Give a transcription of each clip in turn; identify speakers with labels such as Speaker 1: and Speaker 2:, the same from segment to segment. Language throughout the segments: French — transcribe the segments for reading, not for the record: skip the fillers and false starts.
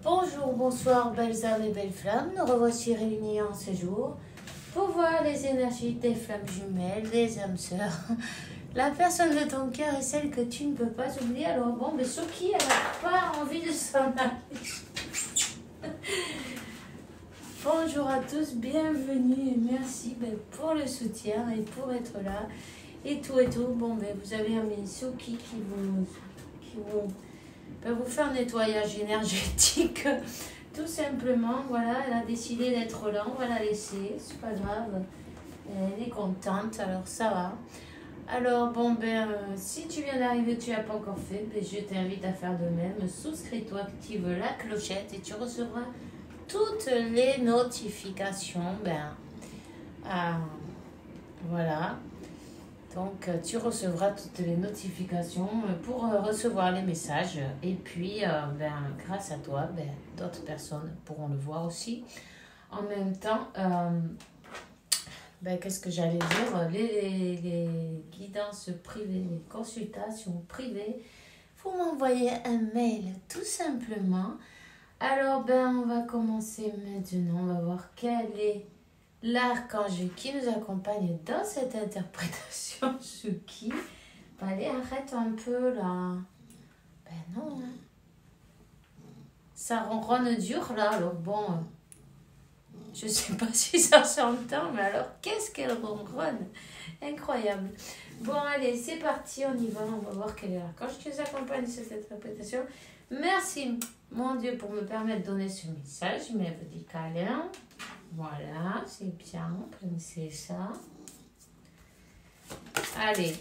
Speaker 1: Bonjour, bonsoir, belles âmes et belles flammes. Nous revoici réunis en ce jour pour voir les énergies des flammes jumelles, des âmes sœurs. La personne de ton cœur est celle que tu ne peux pas oublier. Alors bon, mais Soki, elle n'a pas envie de s'en aller. Bonjour à tous, bienvenue et merci pour le soutien et pour être là. Et tout. Bon, vous avez un Soki qui vous faire un nettoyage énergétique. Tout simplement, voilà, elle a décidé d'être là, on va la laisser, c'est pas grave. Elle est contente, alors ça va. Alors bon si tu viens d'arriver, tu n'as pas encore fait, je t'invite à faire de même. Souscris-toi, active la clochette et tu recevras toutes les notifications. Voilà. Donc, tu recevras toutes les notifications pour recevoir les messages. Et puis, grâce à toi, d'autres personnes pourront le voir aussi. En même temps, qu'est-ce que j'allais dire? Les guidances privées, les consultations privées, vous m'envoyez un mail tout simplement. Alors, on va commencer maintenant. On va voir quel est l'archange qui nous accompagne dans cette interprétation. Suki. Allez, arrête un peu là. Non. Hein. Ça ronronne dur là. Alors bon, je sais pas si ça s'entend, mais alors qu'est-ce qu'elle ronronne? Incroyable. Bon, allez, c'est parti, on y va. On va voir quel est l'archange qui nous accompagne dans cette interprétation. Merci, mon Dieu, pour me permettre de donner ce message. Merveilleux câlin. Voilà, c'est bien, prenez ça. Allez.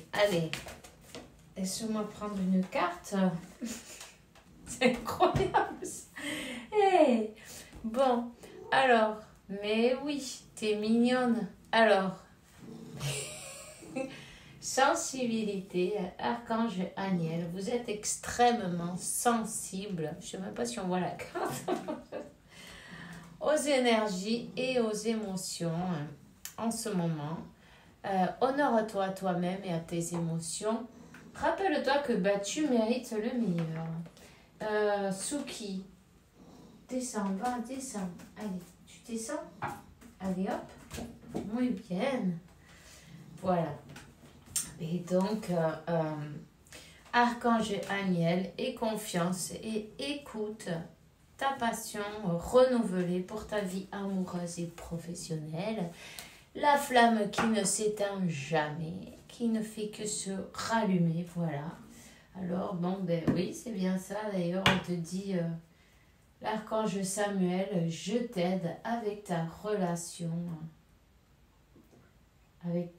Speaker 1: Laisse-moi prendre une carte. C'est incroyable ça. Hey. Bon, alors, mais oui, t'es mignonne. Alors, sensibilité, archange Aniel, vous êtes extrêmement sensible. Je ne sais même pas si on voit la carte. Aux énergies et aux émotions en ce moment. Honore-toi à toi-même et à tes émotions. Rappelle-toi que tu mérites le meilleur. Suki, descends. Allez, tu descends. Allez, hop. Muy bien. Voilà. Et donc, archange Aniel, aie confiance et écoute ta passion renouvelée pour ta vie amoureuse et professionnelle. La flamme qui ne s'éteint jamais, qui ne fait que se rallumer, voilà. Alors, oui, c'est bien ça. D'ailleurs, on te dit, l'archange Samuel, je t'aide avec ta relation, avec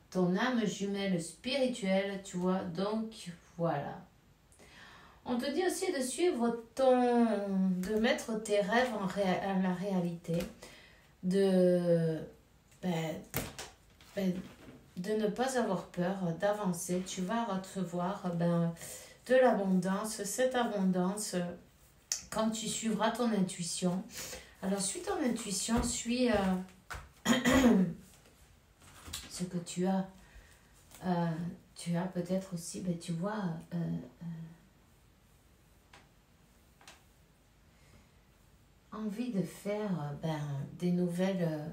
Speaker 1: ton âme jumelle spirituelle, tu vois. Donc, voilà. On te dit aussi de suivre de mettre tes rêves en la réalité, de ne pas avoir peur d'avancer. Tu vas recevoir de l'abondance, cette abondance, quand tu suivras ton intuition. Alors, suis ton intuition, suis ce que tu as. Tu as peut-être aussi, tu vois... envie de faire des nouvelles,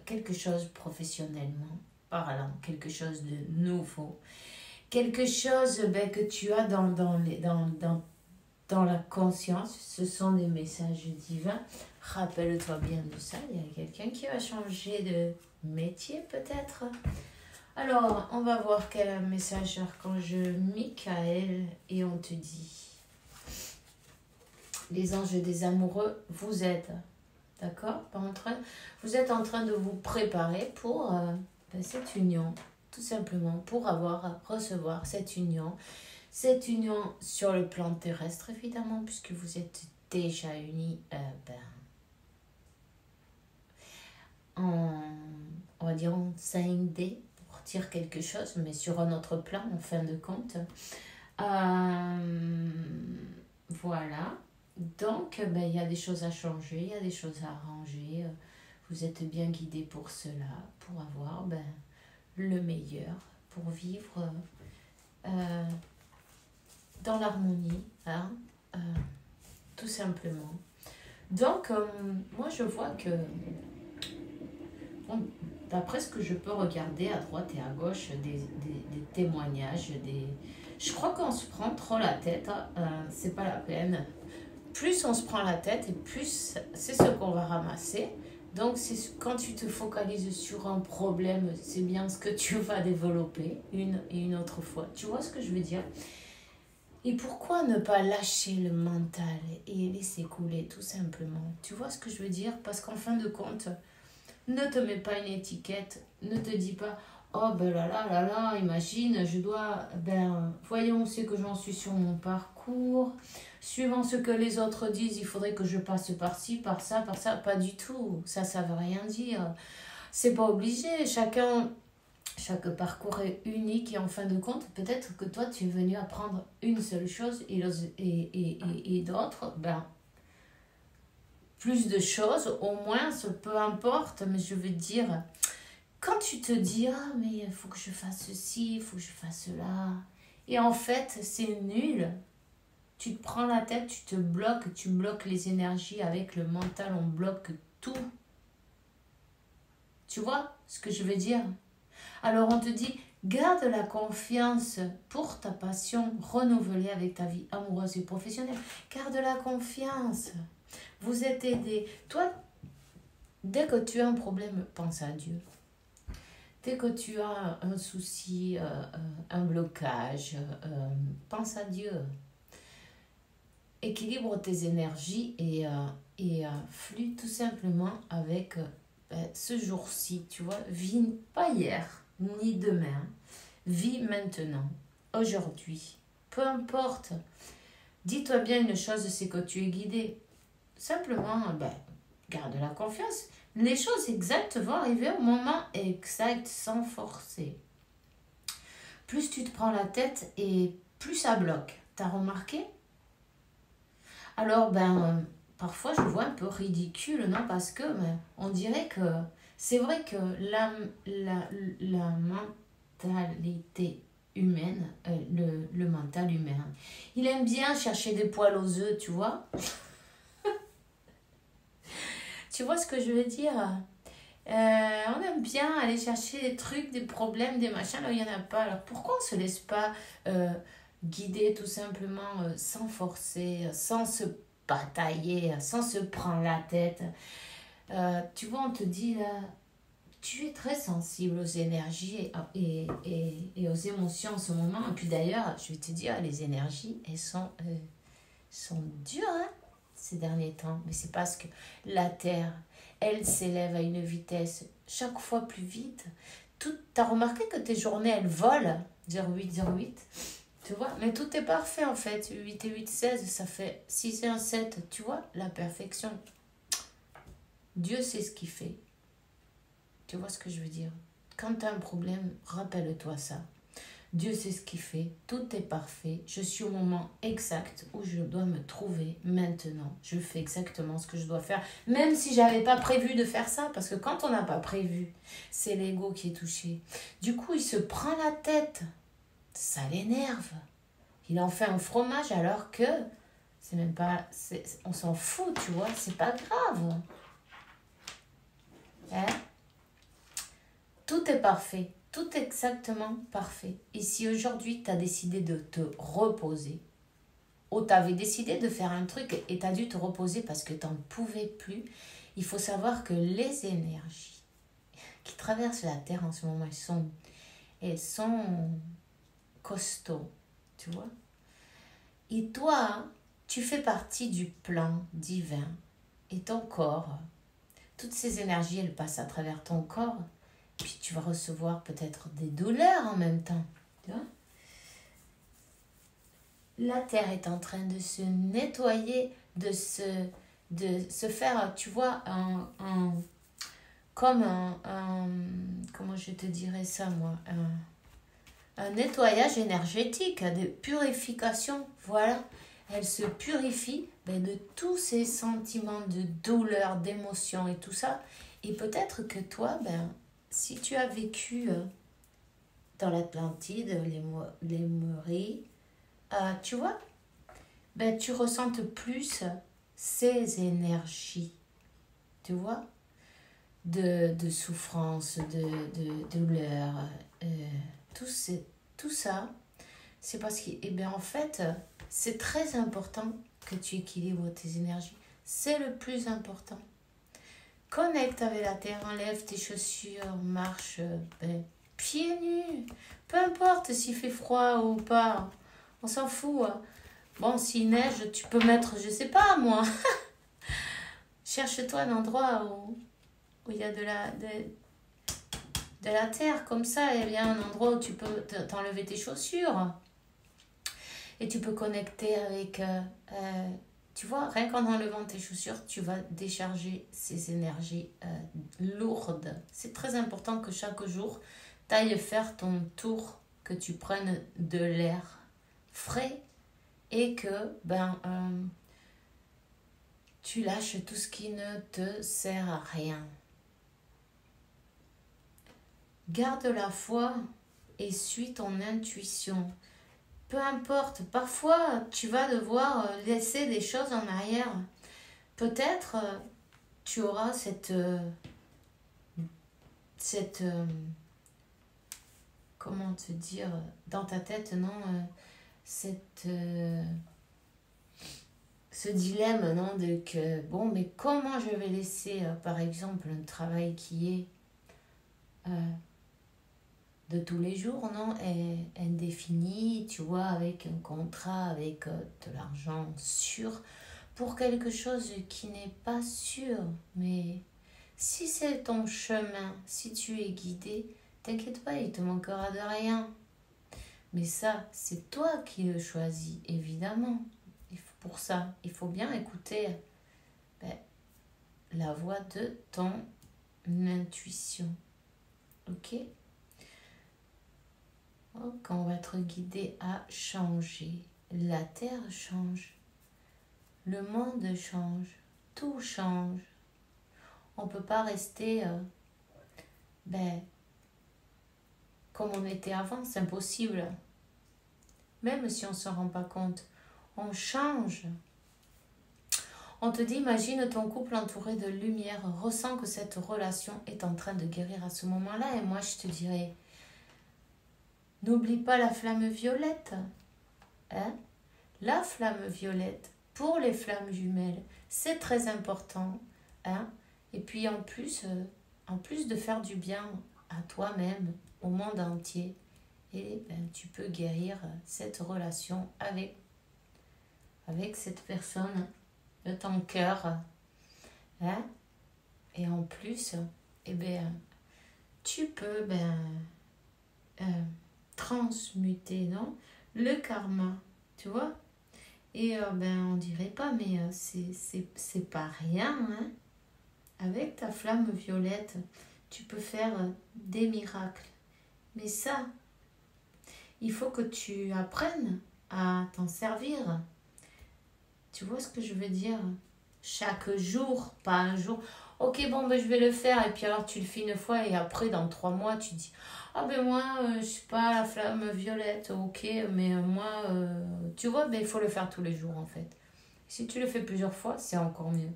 Speaker 1: quelque chose professionnellement parlant, quelque chose de nouveau, quelque chose que tu as dans la conscience. Ce sont des messages divins. Rappelle-toi bien de ça. Il y a quelqu'un qui va changer de métier peut-être. Alors, on va voir quel est le message archange Michael et on te dit: les anges des amoureux vous aident, d'accord? Vous êtes en train de vous préparer pour cette union, tout simplement, pour recevoir cette union sur le plan terrestre, évidemment, puisque vous êtes déjà unis on va dire en 5D, pour dire quelque chose, mais sur un autre plan, en fin de compte. Voilà. Donc, il y a des choses à changer, il y a des choses à arranger. Vous êtes bien guidé pour cela, pour avoir le meilleur, pour vivre dans l'harmonie, tout simplement. Donc, moi, je vois que, bon, d'après ce que je peux regarder à droite et à gauche, des témoignages, je crois qu'on se prend trop la tête, hein, c'est pas la peine. Plus on se prend la tête et plus c'est ce qu'on va ramasser. Donc, quand tu te focalises sur un problème, c'est bien ce que tu vas développer une et une autre fois. Tu vois ce que je veux dire? Et pourquoi ne pas lâcher le mental et laisser couler tout simplement? Tu vois ce que je veux dire? Parce qu'en fin de compte, ne te mets pas une étiquette, ne te dis pas oh ben là, imagine, je dois, ben voyons c'est que j'en suis sur mon parcours, suivant ce que les autres disent, il faudrait que je passe par-ci, par ça, pas du tout, ça veut rien dire. C'est pas obligé, chaque parcours est unique et en fin de compte, peut-être que toi tu es venu apprendre une seule chose et d'autres, ben plus de choses, au moins, peu importe, mais je veux dire, quand tu te dis, ah, mais il faut que je fasse ceci, il faut que je fasse cela, et en fait, c'est nul, tu te prends la tête, tu bloques les énergies avec le mental, on bloque tout. Tu vois ce que je veux dire? Alors on te dit, garde la confiance pour ta passion renouvelée avec ta vie amoureuse et professionnelle. Garde la confiance. Vous êtes aidés. Toi, dès que tu as un problème, pense à Dieu. Dès que tu as un souci, un blocage, pense à Dieu. Équilibre tes énergies et flue tout simplement avec ce jour-ci, tu vois. Vis pas hier, ni demain. Vis maintenant, aujourd'hui. Peu importe. Dis-toi bien une chose, c'est que tu es guidé. Simplement, garde la confiance. Les choses exactes vont arriver au moment exact, sans forcer. Plus tu te prends la tête et plus ça bloque. T'as remarqué? Alors, parfois je vois un peu ridicule, non? Parce que on dirait que c'est vrai que la mentalité humaine, le mental humain, il aime bien chercher des poils aux œufs, tu vois? Tu vois ce que je veux dire? On aime bien aller chercher des trucs, des problèmes, des machins, là où il n'y en a pas. Alors pourquoi on ne se laisse pas guider tout simplement sans forcer, sans se batailler, sans se prendre la tête? Tu vois, on te dit là, tu es très sensible aux énergies et aux émotions en ce moment. Et puis d'ailleurs, je vais te dire, les énergies, elles sont dures, hein, ces derniers temps. Mais c'est parce que la Terre, elle s'élève à une vitesse chaque fois plus vite. T'as remarqué que tes journées, elles volent 0808, tu vois? Mais tout est parfait en fait. 8 et 8, 16, ça fait 6 et 1, 7. Tu vois? La perfection. Dieu sait ce qu'il fait. Tu vois ce que je veux dire? Quand tu as un problème, rappelle-toi ça. Dieu sait ce qu'il fait, tout est parfait, je suis au moment exact où je dois me trouver maintenant. Je fais exactement ce que je dois faire, même si je n'avais pas prévu de faire ça, parce que quand on n'a pas prévu, c'est l'ego qui est touché. Du coup, il se prend la tête, ça l'énerve. Il en fait un fromage alors que c'est même pas... on s'en fout, tu vois, c'est pas grave. Hein? Tout est parfait. Tout exactement parfait. Et si aujourd'hui, tu as décidé de te reposer, ou tu avais décidé de faire un truc et tu as dû te reposer parce que tu n'en pouvais plus, il faut savoir que les énergies qui traversent la Terre en ce moment, elles sont costauds, tu vois. Et toi, tu fais partie du plan divin. Et ton corps, toutes ces énergies, elles passent à travers ton corps. Puis tu vas recevoir peut-être des douleurs en même temps. Tu vois? La Terre est en train de se nettoyer, de se faire, tu vois, comme comment je te dirais ça moi, un nettoyage énergétique, de purification. Voilà, elle se purifie de tous ces sentiments de douleur, d'émotion et tout ça. Et peut-être que toi, si tu as vécu dans l'Atlantide, les Mauries, tu vois, tu ressentes plus ces énergies, tu vois, de souffrance, de douleur, tout ça, c'est parce que, eh bien, en fait, c'est très important que tu équilibres tes énergies. C'est le plus important. Connecte avec la terre, enlève tes chaussures, marche pieds nus. Peu importe s'il fait froid ou pas, on s'en fout. Hein. Bon, s'il neige, tu peux mettre, je sais pas moi. Cherche-toi un endroit où il y a de la terre comme ça, et bien un endroit où tu peux t'enlever tes chaussures. Et tu peux connecter avec... tu vois, rien qu'en enlevant tes chaussures, tu vas décharger ces énergies lourdes. C'est très important que chaque jour, tu ailles faire ton tour, que tu prennes de l'air frais et que tu lâches tout ce qui ne te sert à rien. Garde la foi et suis ton intuition. Peu importe, parfois tu vas devoir laisser des choses en arrière. Peut-être tu auras cette comment te dire, dans ta tête, non, ce dilemme, non, de que, bon, mais comment je vais laisser, par exemple, un travail qui est de tous les jours, non, est indéfini, tu vois, avec un contrat, avec de l'argent sûr, pour quelque chose qui n'est pas sûr. Mais si c'est ton chemin, si tu es guidé, t'inquiète pas, il te manquera de rien. Mais ça, c'est toi qui le choisis, évidemment. Pour ça, il faut bien écouter la voix de ton intuition. Ok ? Quand on va être guidé à changer, la terre change, le monde change, tout change. On ne peut pas rester comme on était avant, c'est impossible. Même si on ne s'en rend pas compte, on change. On te dit, imagine ton couple entouré de lumière, ressens que cette relation est en train de guérir à ce moment-là. Et moi, je te dirais, n'oublie pas la flamme violette. Hein? La flamme violette, pour les flammes jumelles, c'est très important. Hein? Et puis en plus de faire du bien à toi-même, au monde entier, et tu peux guérir cette relation avec cette personne de ton cœur. Hein? Et en plus, tu peux transmuter, non, le karma, tu vois. Et on dirait pas, mais c'est pas rien, hein. Avec ta flamme violette, tu peux faire des miracles. Mais ça, il faut que tu apprennes à t'en servir. Tu vois ce que je veux dire? Chaque jour, pas un jour. Ok, bon, je vais le faire. Et puis alors, tu le fais une fois et après, dans 3 mois, tu dis, ah moi, je sais pas, la flamme violette, ok, mais moi, tu vois, il faut le faire tous les jours, en fait. Si tu le fais plusieurs fois, c'est encore mieux.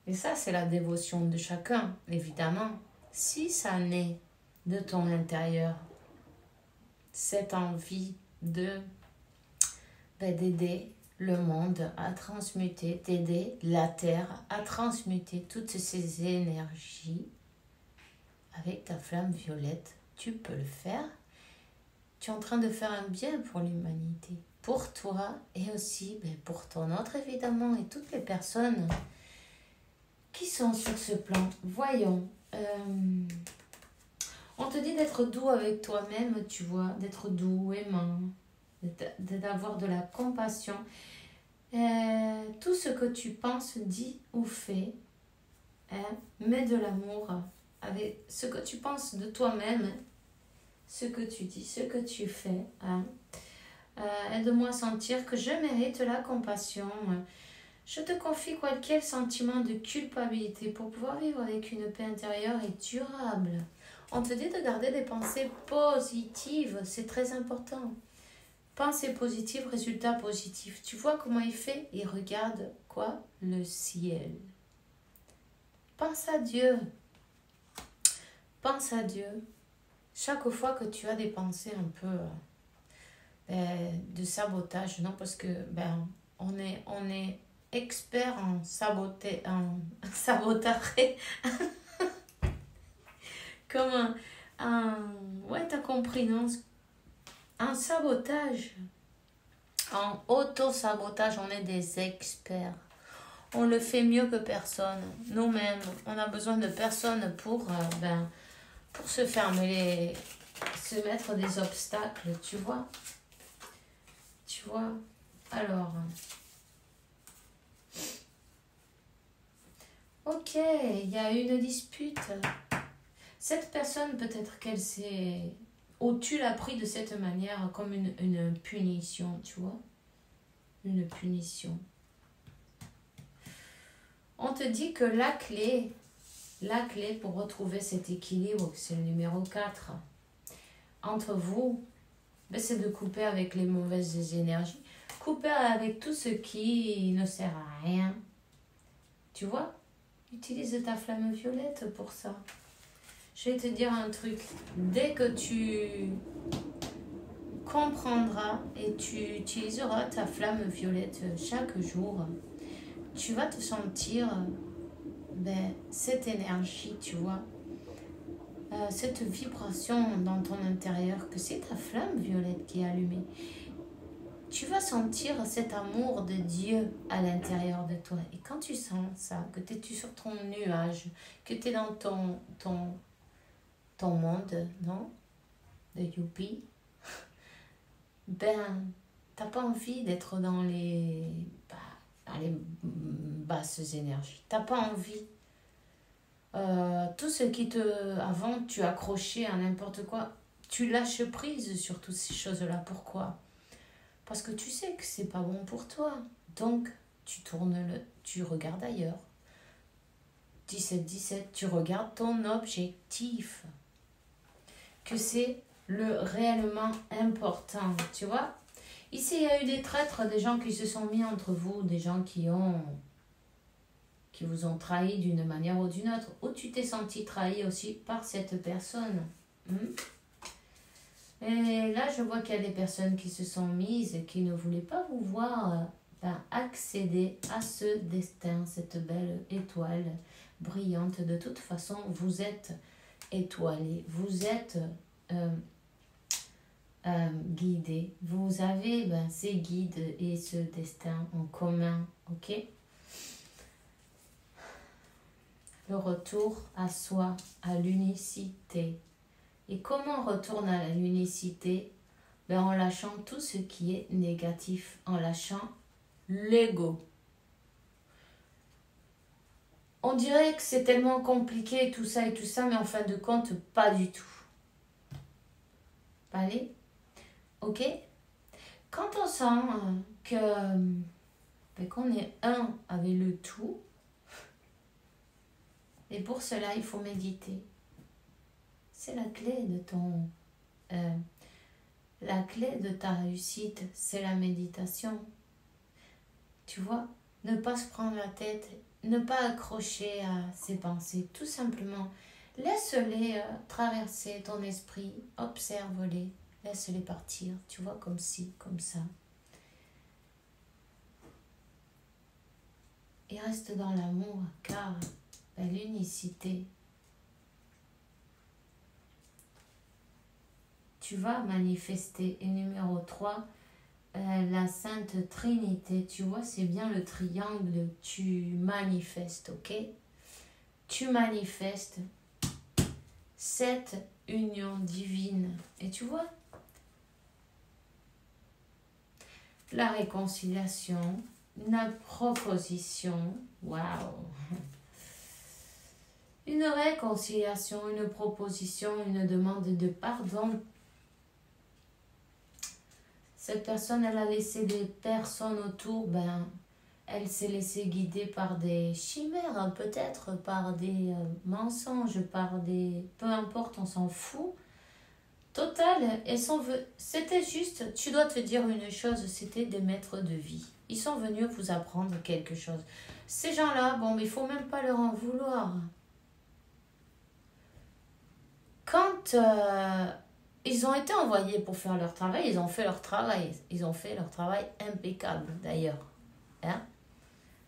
Speaker 1: Et ça, c'est la dévotion de chacun, évidemment. Si ça naît de ton intérieur, cette envie d'aider le monde à transmuter, d'aider la terre à transmuter toutes ces énergies avec ta flamme violette, tu peux le faire. Tu es en train de faire un bien pour l'humanité, pour toi et aussi pour ton autre, évidemment, et toutes les personnes qui sont sur ce plan. Voyons. On te dit d'être doux avec toi-même, tu vois, d'être doux, aimant, d'avoir de la compassion. Tout ce que tu penses, dis ou fais, mets de l'amour avec ce que tu penses de toi-même, ce que tu dis, ce que tu fais. Aide-moi à sentir que je mérite la compassion. Je te confie quel sentiment de culpabilité pour pouvoir vivre avec une paix intérieure et durable. On te dit de garder des pensées positives, c'est très important. Pensée positive, résultat positif. Tu vois comment il fait? Il regarde quoi? Le ciel. Pense à Dieu. Pense à Dieu. Chaque fois que tu as des pensées un peu de sabotage, non, parce que on est expert en sabotage. Comme ouais, t'as compris, non? Un sabotage, en auto-sabotage, on est des experts. On le fait mieux que personne. Nous-mêmes, on a besoin de personne pour se fermer se mettre des obstacles, tu vois. Tu vois. Alors, ok, il y a une dispute. Cette personne, peut-être qu'elle s'est... Ou tu l'as pris de cette manière comme une punition, tu vois. Une punition. On te dit que la clé pour retrouver cet équilibre, c'est le numéro 4, entre vous, c'est de couper avec les mauvaises énergies. Couper avec tout ce qui ne sert à rien. Tu vois? Utilise ta flamme violette pour ça. Je vais te dire un truc. Dès que tu comprendras et tu utiliseras ta flamme violette chaque jour, tu vas te sentir cette énergie, tu vois, cette vibration dans ton intérieur, que c'est ta flamme violette qui est allumée. Tu vas sentir cet amour de Dieu à l'intérieur de toi. Et quand tu sens ça, que tu es sur ton nuage, que tu es dans ton monde, non? De youpi. T'as pas envie d'être dans les basses énergies. T'as pas envie. Tout ce qui avant, tu accrochais à n'importe quoi, tu lâches prise sur toutes ces choses-là. Pourquoi? Parce que tu sais que c'est pas bon pour toi. Donc, tu regardes ailleurs. 17, tu regardes ton objectif. Que c'est le réellement important, tu vois. Ici, il y a eu des traîtres, des gens qui se sont mis entre vous, des gens qui vous ont trahi d'une manière ou d'une autre. Ou tu t'es senti trahi aussi par cette personne. Et là, je vois qu'il y a des personnes qui se sont mises, qui ne voulaient pas vous voir accéder à ce destin, cette belle étoile brillante. De toute façon, vous êtes étoilé, vous êtes guidé. Vous avez ces guides et ce destin en commun, ok? Le retour à soi, à l'unicité. Et comment on retourne à l'unicité? En lâchant tout ce qui est négatif, en lâchant l'ego. On dirait que c'est tellement compliqué tout ça, mais en fin de compte, pas du tout. Allez? Ok? Quand on sent qu'on est un avec le tout, et pour cela, il faut méditer. C'est la clé de la clé de ta réussite, c'est la méditation. Tu vois, ne pas se prendre la tête, ne pas accrocher à ses pensées, tout simplement. Laisse-les traverser ton esprit, observe-les, laisse-les partir, tu vois, comme ci, comme ça. Et reste dans l'amour, car l'unicité, tu vas manifester. Et numéro 3, la Sainte Trinité, tu vois, c'est bien le triangle, tu manifestes, ok? Tu manifestes cette union divine. Et tu vois, la réconciliation, une proposition, waouh! Une réconciliation, une proposition, une demande de pardon. Cette personne, elle a laissé des personnes autour, elle s'est laissée guider par des chimères, peut-être, par des mensonges, par des... Peu importe, on s'en fout. Total, c'était juste, tu dois te dire une chose, c'était des maîtres de vie. Ils sont venus vous apprendre quelque chose. Ces gens-là, bon, mais il faut même pas leur en vouloir. Quand ils ont été envoyés pour faire leur travail, ils ont fait leur travail. Ils ont fait leur travail impeccable, d'ailleurs. Hein?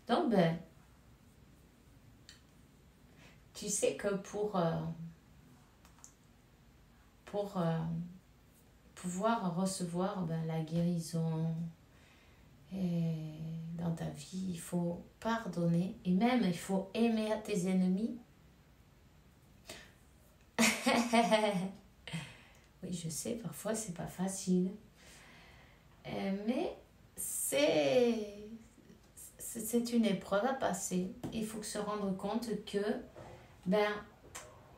Speaker 1: Donc, ben, tu sais que pour pouvoir recevoir la guérison dans ta vie, il faut pardonner et même il faut aimer tes ennemis. Oui, je sais, parfois c'est pas facile. Mais c'est une épreuve à passer. Il faut se rendre compte que,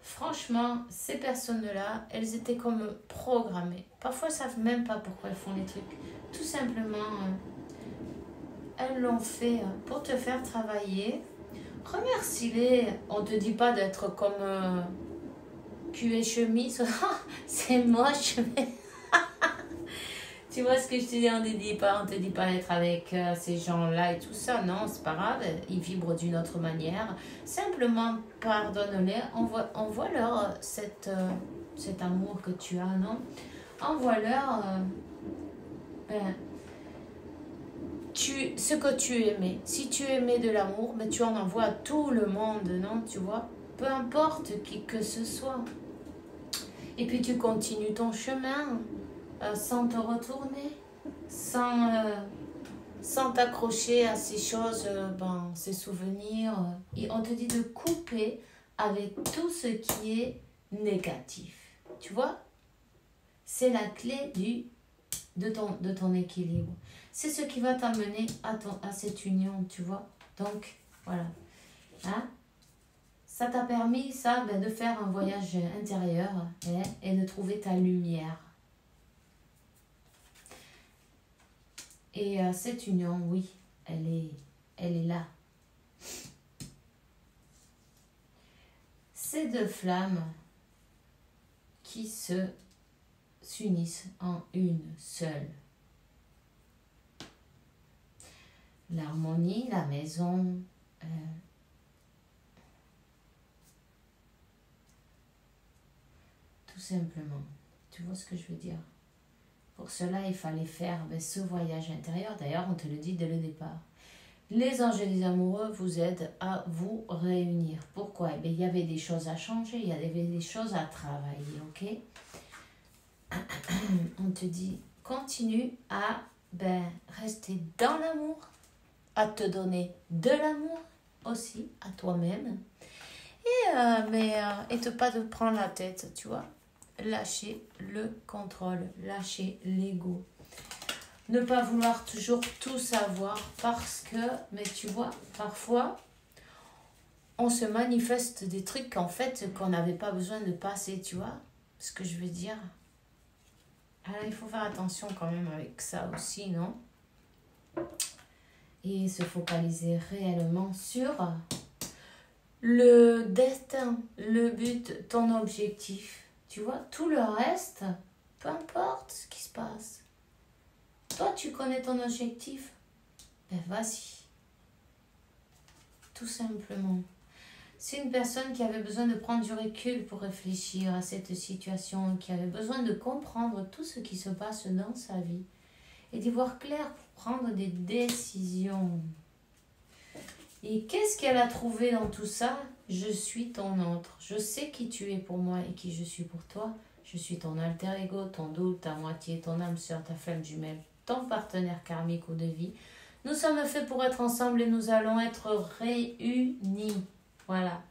Speaker 1: franchement, ces personnes-là, elles étaient comme programmées. Parfois, elles ne savent même pas pourquoi elles font les trucs. Tout simplement, elles l'ont fait pour te faire travailler. Remercie-les. On ne te dit pas d'être comme cul et chemise. C'est moche, mais... Tu vois ce que je te dis, on te dit pas d'être avec ces gens-là et tout ça. Non, c'est pas grave, ils vibrent d'une autre manière. Simplement, pardonne-les, envoie-leur cet amour que tu as, non? Envoie-leur ce que tu aimais. Si tu aimais de l'amour, tu en envoies à tout le monde, non? Tu vois? Peu importe qui que ce soit. Et puis tu continues ton chemin. Sans te retourner, sans t'accrocher à ces choses, ces souvenirs. Et on te dit de couper avec tout ce qui est négatif. Tu vois? C'est la clé de ton équilibre. C'est ce qui va t'amener à cette union, tu vois? Donc, voilà. Hein? Ça t'a permis, ça, de faire un voyage intérieur et de trouver ta lumière. Et cette union, oui, elle est là. Ces deux flammes qui s'unissent en une seule. L'harmonie, la maison, tout simplement. Tu vois ce que je veux dire? Pour cela, il fallait faire ce voyage intérieur. D'ailleurs, on te le dit dès le départ. Les anges et les amoureux vous aident à vous réunir. Pourquoi? Il y avait des choses à changer, il y avait des choses à travailler, ok? On te dit, continue à rester dans l'amour, à te donner de l'amour aussi, à toi-même. Et pas de prendre la tête, tu vois? Lâcher le contrôle, lâcher l'ego. Ne pas vouloir toujours tout savoir parce que, mais tu vois, parfois, on se manifeste des trucs en fait qu'on n'avait pas besoin de passer, tu vois ce que je veux dire? Alors il faut faire attention quand même avec ça aussi, non? Et se focaliser réellement sur le destin, le but, ton objectif. Tu vois, tout le reste, peu importe ce qui se passe. Toi, tu connais ton objectif. Vas-y. Tout simplement. C'est une personne qui avait besoin de prendre du recul pour réfléchir à cette situation, qui avait besoin de comprendre tout ce qui se passe dans sa vie et d'y voir clair pour prendre des décisions. Et qu'est-ce qu'elle a trouvé dans tout ça? Je suis ton autre. Je sais qui tu es pour moi et qui je suis pour toi. Je suis ton alter ego, ton double, ta moitié, ton âme sœur, ta flamme jumelle, ton partenaire karmique ou de vie. Nous sommes faits pour être ensemble et nous allons être réunis. Voilà.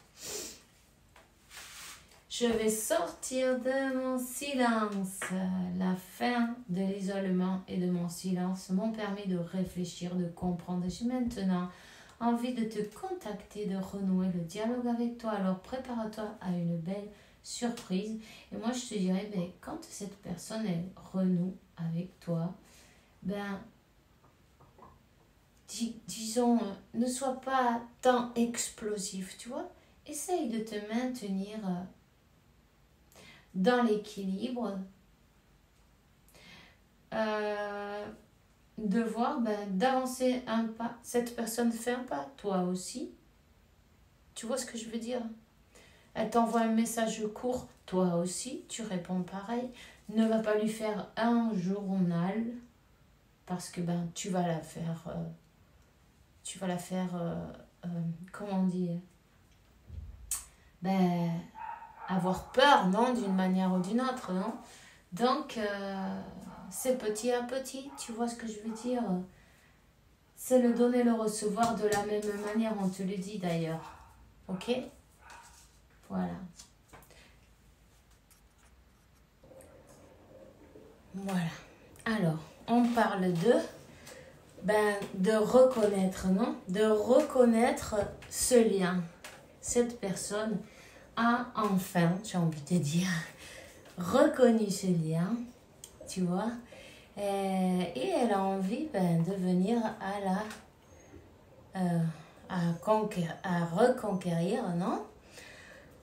Speaker 1: Je vais sortir de mon silence. La fin de l'isolement et de mon silence m'ont permis de réfléchir, de comprendre. J'ai maintenant envie de te contacter, de renouer le dialogue avec toi. Alors prépare-toi à une belle surprise. Et moi, je te dirais, quand cette personne, elle renoue avec toi, disons, ne sois pas tant explosif, tu vois. Essaye de te maintenir dans l'équilibre de voir, d'avancer un pas. Cette personne fait un pas, toi aussi. Tu vois ce que je veux dire? Elle t'envoie un message court, toi aussi, tu réponds pareil. Ne va pas lui faire un journal, parce que tu vas la faire, comment dire, avoir peur, non, d'une manière ou d'une autre, non? Donc, c'est petit à petit, tu vois ce que je veux dire? C'est le donner, le recevoir de la même manière, on te le dit d'ailleurs. Ok? Voilà. Voilà. Alors, on parle de reconnaître, non? De reconnaître ce lien. Cette personne a enfin, j'ai envie de dire, reconnu ce lien, tu vois, et elle a envie de venir à reconquérir, non?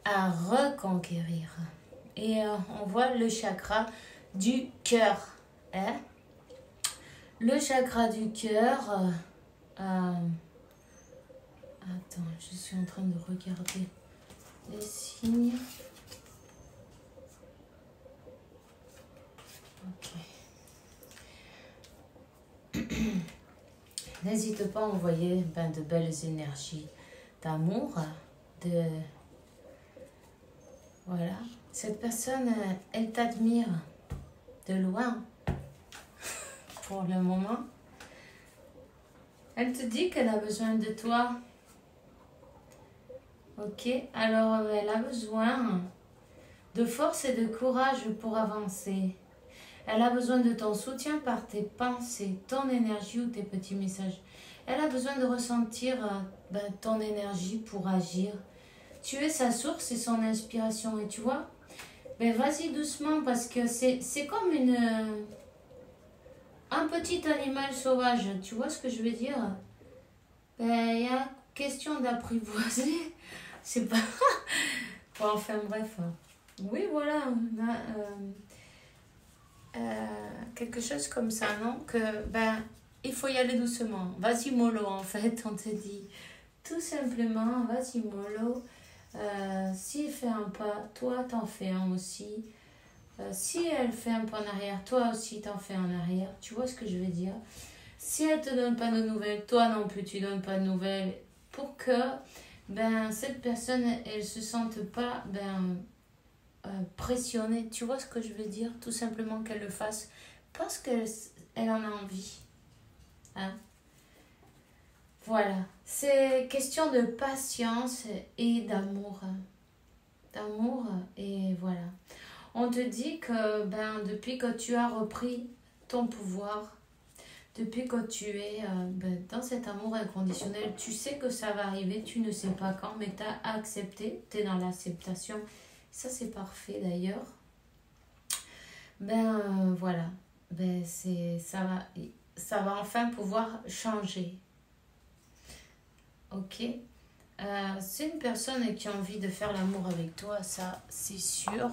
Speaker 1: À reconquérir. Et on voit le chakra du cœur. Hein? Le chakra du cœur. Attends, je suis en train de regarder les signes. Ok. N'hésite pas à envoyer de belles énergies d'amour, voilà. Cette personne, elle t'admire de loin pour le moment. Elle te dit qu'elle a besoin de toi. Ok, alors elle a besoin de force et de courage pour avancer. Elle a besoin de ton soutien par tes pensées, ton énergie ou tes petits messages. Elle a besoin de ressentir ton énergie pour agir. Tu es sa source et son inspiration. Et tu vois, vas-y doucement parce que c'est comme un petit animal sauvage. Tu vois ce que je veux dire? Il y a question d'apprivoiser. C'est pas... Bon, enfin bref. Oui, voilà. Quelque chose comme ça, non? Que il faut y aller doucement. Vas-y mollo, en fait, on te dit. Tout simplement, vas-y mollo. Si elle fait un pas, toi t'en fais un aussi. Si elle fait un pas en arrière, toi aussi t'en fais en arrière. Tu vois ce que je veux dire? Si elle te donne pas de nouvelles, toi non plus tu donnes pas de nouvelles. Pour que cette personne, elle se sente pas pressionnée. Tu vois ce que je veux dire? Tout simplement qu'elle le fasse parce qu'elle en a envie. Hein? Voilà. C'est question de patience et d'amour. D'amour et voilà. On te dit que depuis que tu as repris ton pouvoir, depuis que tu es dans cet amour inconditionnel, tu sais que ça va arriver, tu ne sais pas quand, mais tu as accepté, tu es dans l'acceptation. Ça, c'est parfait d'ailleurs. Voilà. Ça va enfin pouvoir changer. Ok? C'est une personne qui a envie de faire l'amour avec toi, ça, c'est sûr.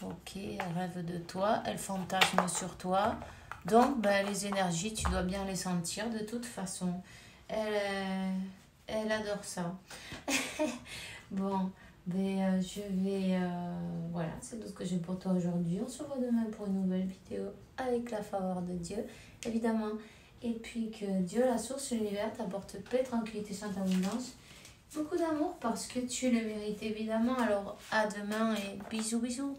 Speaker 1: Ok, elle rêve de toi, elle fantasme sur toi. Donc, les énergies, tu dois bien les sentir de toute façon. Elle adore ça. Bon, je vais... voilà, c'est tout ce que j'ai pour toi aujourd'hui. On se revoit demain pour une nouvelle vidéo avec la faveur de Dieu, évidemment. Et puis que Dieu, la source de l'univers, t'apporte paix, tranquillité, sainte abondance. Beaucoup d'amour parce que tu le mérites, évidemment. Alors, à demain et bisous, bisous.